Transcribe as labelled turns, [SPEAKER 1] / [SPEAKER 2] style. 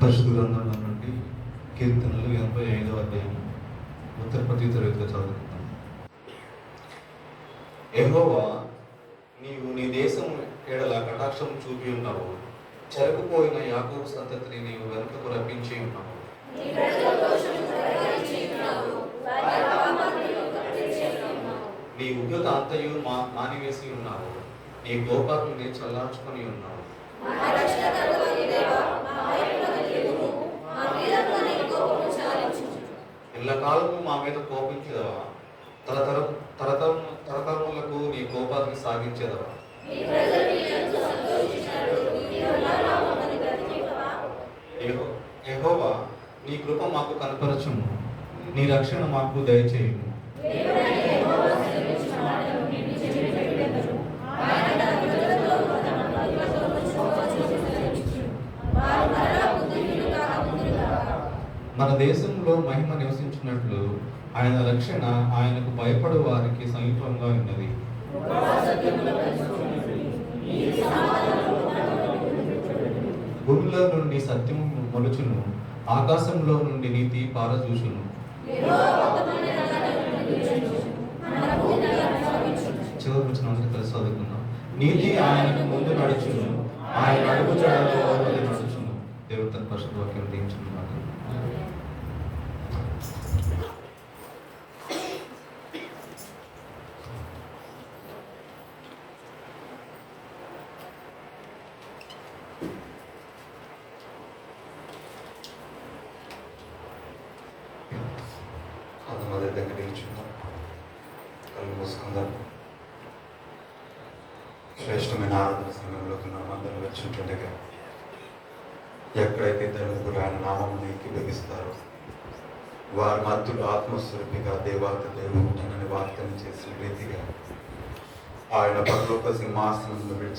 [SPEAKER 1] పరిశుద్ధ గ్రంథంలో నుండి కీర్తనలు 85వ అధ్యాయం ఉత్తరపతి తరగతిగా చదువుకుంటాం. యెహోవా, నీవు నీ దేశం ఏడల కటాక్షం చూపి ఉన్నావు. చెరకుపోయిన యాకోబు సంతతిని నీవు వెనుకకు రప్పించి ఉన్నావు. నీ ఉగ్రత అంతయు మానివేసి ఉన్నావు. నీ కోపాగ్ని చల్లార్చుకొని ఉన్నావు. ఎల్లకాలము మా మీద కోపించదవా? తరతరములకు నీ కోపాన్ని సాగించేదవా? యెహోవా, నీ కృప మాకు కనపరచుము. నీ రక్షణ మాకు దయచేయుము. మన దేశంలో మహిమ నివసించినట్లు ఆయన రక్షణ ఆయనకు భయపడు వారికి సమీపంగా ఉన్నది. భూమిలో నుండి సత్యము మొలుచును, ఆకాశంలో నుండి నీతి పారజూచును. చివరి వచ్చిన కలిసి చదువుకుందాం. నీతి ఆయనకు ముందు నడుచును, ఆయన అడుగు జాడలో నడుచును. దేవుడు తన పరిశుద్ధ వాక్యం దీవించును. మొదటి దగ్గర నిల్చుందాం, కళ్ళు మూసుకుందాం. శ్రేష్టమైన ఆరాధన సమయంలోకి నామందరూ వచ్చినట్లుగా ఎక్కడైతే తల్లిదండ్రులు ఆయన నామమును ఏకీభవిస్తారో వారి మధ్యలో ఆత్మస్వరూపిగా దేవాత దేవుడు వార్తను చేసిన రీతిగా ఆయన పరలోక సింహాసనంలో విడిచి